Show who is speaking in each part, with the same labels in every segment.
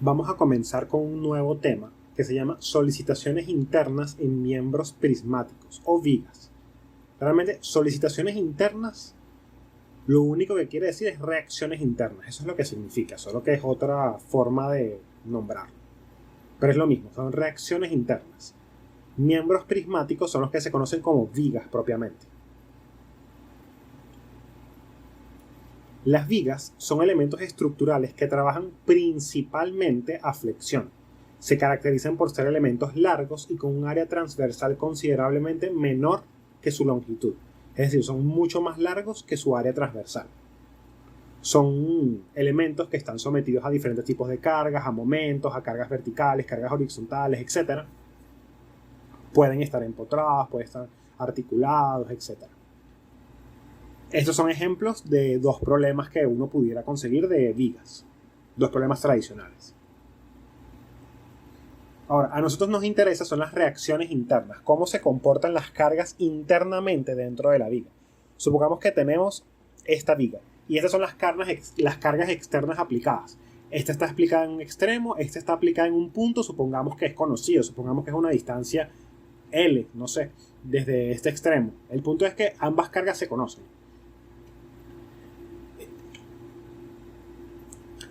Speaker 1: Vamos a comenzar con un nuevo tema que se llama solicitaciones internas en miembros prismáticos o vigas. Realmente, solicitaciones internas, lo único que quiere decir es reacciones internas. Eso es lo que significa, solo que es otra forma de nombrarlo. Pero es lo mismo, son reacciones internas. Miembros prismáticos son los que se conocen como vigas propiamente. Las vigas son elementos estructurales que trabajan principalmente a flexión. Se caracterizan por ser elementos largos y con un área transversal considerablemente menor que su longitud. Es decir, son mucho más largos que su área transversal. Son elementos que están sometidos a diferentes tipos de cargas, a momentos, a cargas verticales, cargas horizontales, etc. Pueden estar empotrados, pueden estar articulados, etc. Estos son ejemplos de dos problemas que uno pudiera conseguir de vigas. Dos problemas tradicionales. Ahora, a nosotros nos interesa son las reacciones internas, cómo se comportan las cargas internamente dentro de la viga. Supongamos que tenemos esta viga y estas son las cargas externas aplicadas. Esta está aplicada en un extremo, esta está aplicada en un punto, supongamos que es conocido, supongamos que es una distancia L, no sé, desde este extremo. El punto es que ambas cargas se conocen.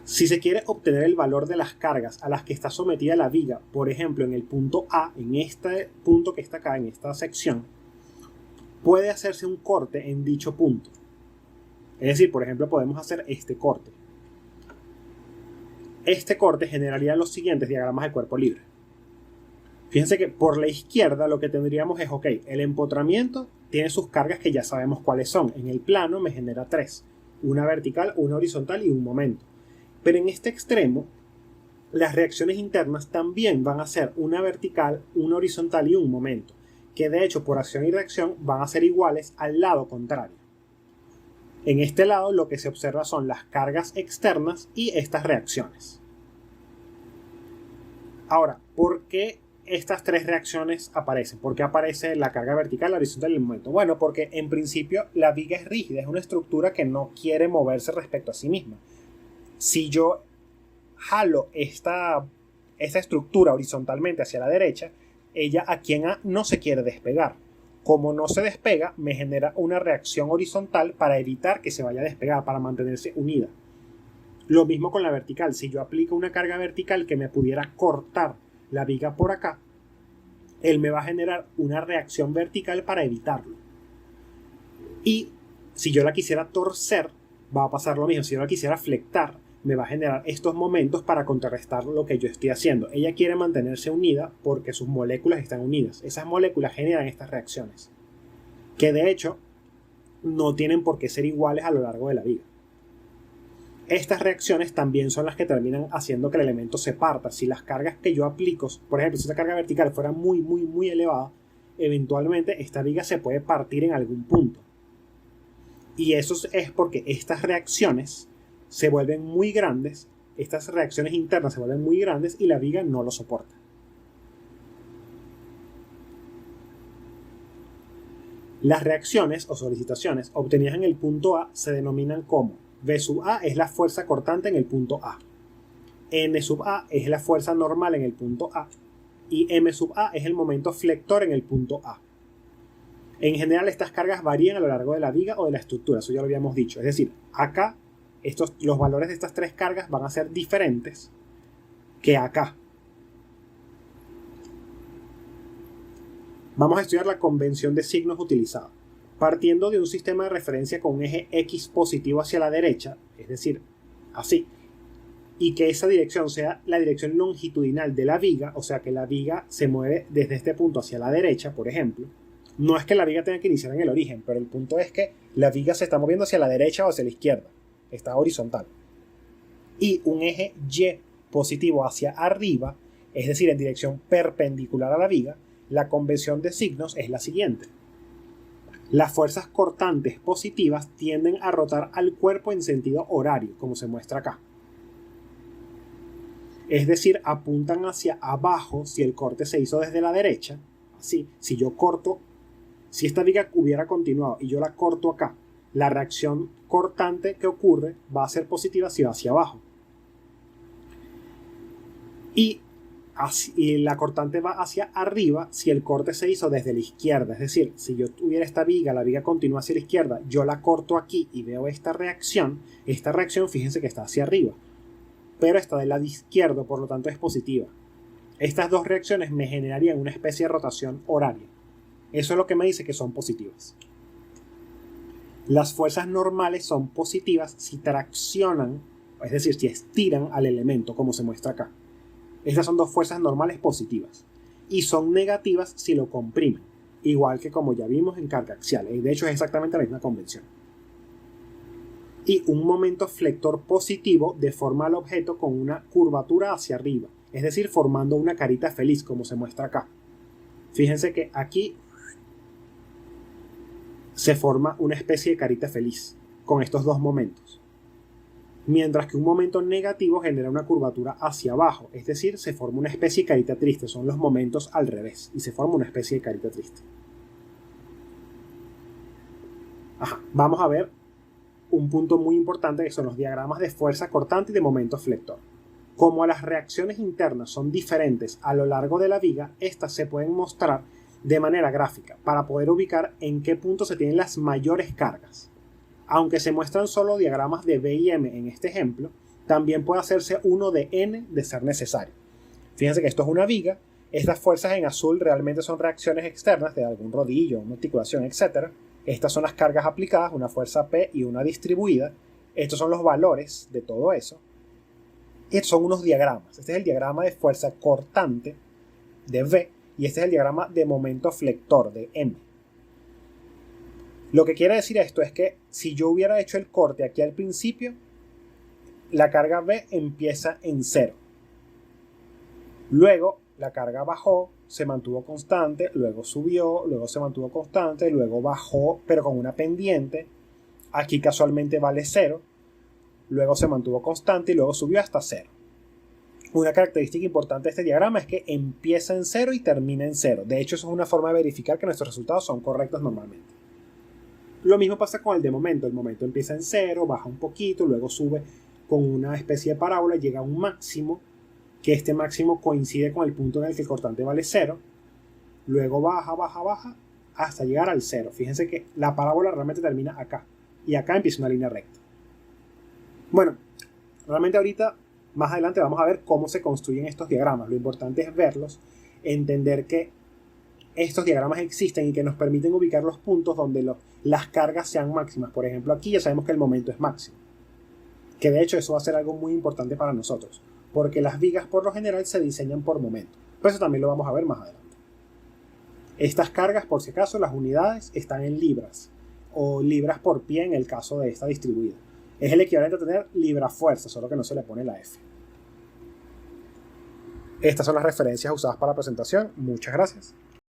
Speaker 1: Si se quiere obtener el valor de las cargas a las que está sometida la viga, por ejemplo en el punto A, en este punto que está acá, en esta sección, puede hacerse un corte en dicho punto. Es decir, por ejemplo, podemos hacer este corte. Este corte generaría los siguientes diagramas de cuerpo libre. Fíjense que por la izquierda lo que tendríamos es, ok, el empotramiento tiene sus cargas que ya sabemos cuáles son. En el plano me genera 3, una vertical, una horizontal y un momento. Pero en este extremo, las reacciones internas también van a ser una vertical, una horizontal y un momento, que de hecho por acción y reacción van a ser iguales al lado contrario. En este lado lo que se observa son las cargas externas y estas reacciones. Ahora, ¿por qué estas tres reacciones aparecen? ¿Por qué aparece la carga vertical, la horizontal y el momento? Bueno, porque en principio la viga es rígida, es una estructura que no quiere moverse respecto a sí misma. Si yo jalo esta estructura horizontalmente hacia la derecha, ella aquí en A no se quiere despegar. Como no se despega, me genera una reacción horizontal para evitar que se vaya a despegar, para mantenerse unida. Lo mismo con la vertical. Si yo aplico una carga vertical que me pudiera cortar la viga por acá, él me va a generar una reacción vertical para evitarlo. Y si yo la quisiera torcer, va a pasar lo mismo. Si yo la quisiera flectar, me va a generar estos momentos para contrarrestar lo que yo estoy haciendo. Ella quiere mantenerse unida porque sus moléculas están unidas. Esas moléculas generan estas reacciones, que de hecho no tienen por qué ser iguales a lo largo de la viga. Estas reacciones también son las que terminan haciendo que el elemento se parta. Si las cargas que yo aplico, por ejemplo, si esta carga vertical fuera muy elevada, eventualmente esta viga se puede partir en algún punto. Y eso es porque estas reacciones se vuelven muy grandes, estas reacciones internas se vuelven muy grandes y la viga no lo soporta. Las reacciones o solicitaciones obtenidas en el punto A se denominan como V sub A es la fuerza cortante en el punto A, N sub A es la fuerza normal en el punto A y M sub A es el momento flector en el punto A. En general estas cargas varían a lo largo de la viga o de la estructura, eso ya lo habíamos dicho. Es decir, acá los valores de estas tres cargas van a ser diferentes que acá. Vamos a estudiar la convención de signos utilizada. Partiendo de un sistema de referencia con un eje X positivo hacia la derecha, es decir, así, y que esa dirección sea la dirección longitudinal de la viga, o sea que la viga se mueve desde este punto hacia la derecha, por ejemplo. No es que la viga tenga que iniciar en el origen, pero el punto es que la viga se está moviendo hacia la derecha o hacia la izquierda. Está horizontal. Y un eje Y positivo hacia arriba, es decir, en dirección perpendicular a la viga, la convención de signos es la siguiente. Las fuerzas cortantes positivas tienden a rotar al cuerpo en sentido horario, como se muestra acá. Es decir, apuntan hacia abajo si el corte se hizo desde la derecha. Así, si yo corto, si esta viga hubiera continuado y yo la corto acá, la reacción cortante que ocurre va a ser positiva si va hacia abajo. y la cortante va hacia arriba si el corte se hizo desde la izquierda. Es decir, si yo tuviera esta viga, la viga continúa hacia la izquierda, yo la corto aquí y veo esta reacción, fíjense que está hacia arriba, pero está del lado izquierdo, por lo tanto es positiva. Estas dos reacciones me generarían una especie de rotación horaria. Eso es lo que me dice que son positivas. Las fuerzas normales son positivas si traccionan, es decir, si estiran al elemento, como se muestra acá. Estas son dos fuerzas normales positivas. Y son negativas si lo comprimen, igual que como ya vimos en carga axial. De hecho, es exactamente la misma convención. Y un momento flector positivo deforma al objeto con una curvatura hacia arriba, es decir, formando una carita feliz, como se muestra acá. Fíjense que aquí se forma una especie de carita feliz con estos dos momentos. Mientras que un momento negativo genera una curvatura hacia abajo, es decir, se forma una especie de carita triste. Son los momentos al revés y se forma una especie de carita triste. Vamos a ver un punto muy importante, que son los diagramas de fuerza cortante y de momento flector. Como las reacciones internas son diferentes a lo largo de la viga, estas se pueden mostrar de manera gráfica para poder ubicar en qué punto se tienen las mayores cargas. Aunque se muestran solo diagramas de V y M en este ejemplo, también puede hacerse uno de N de ser necesario. Fíjense que esto es una viga. Estas fuerzas en azul realmente son reacciones externas de algún rodillo, una articulación, etc. Estas son las cargas aplicadas, una fuerza P y una distribuida. Estos son los valores de todo eso. Estos son unos diagramas. Este es el diagrama de fuerza cortante de V y este es el diagrama de momento flector de M. Lo que quiere decir esto es que si yo hubiera hecho el corte aquí al principio, la carga V empieza en 0. Luego la carga bajó, se mantuvo constante, luego subió, luego se mantuvo constante, luego bajó, pero con una pendiente. Aquí casualmente vale 0. Luego se mantuvo constante y luego subió hasta 0. Una característica importante de este diagrama es que empieza en 0 y termina en 0. De hecho, eso es una forma de verificar que nuestros resultados son correctos normalmente. Lo mismo pasa con el de momento. El momento empieza en 0, baja un poquito, luego sube con una especie de parábola, llega a un máximo, que este máximo coincide con el punto en el que el cortante vale 0. Luego baja, baja, baja, hasta llegar al 0. Fíjense que la parábola realmente termina acá. Y acá empieza una línea recta. Bueno, realmente ahorita, más adelante, vamos a ver cómo se construyen estos diagramas. Lo importante es verlos, entender que estos diagramas existen y que nos permiten ubicar los puntos donde las cargas sean máximas. Por ejemplo, aquí ya sabemos que el momento es máximo. Que de hecho eso va a ser algo muy importante para nosotros, porque las vigas por lo general se diseñan por momento. Pero eso también lo vamos a ver más adelante. Estas cargas, por si acaso, las unidades están en libras, o libras por pie en el caso de esta distribuida. Es el equivalente a tener libra fuerza, solo que no se le pone la F. Estas son las referencias usadas para la presentación. Muchas gracias.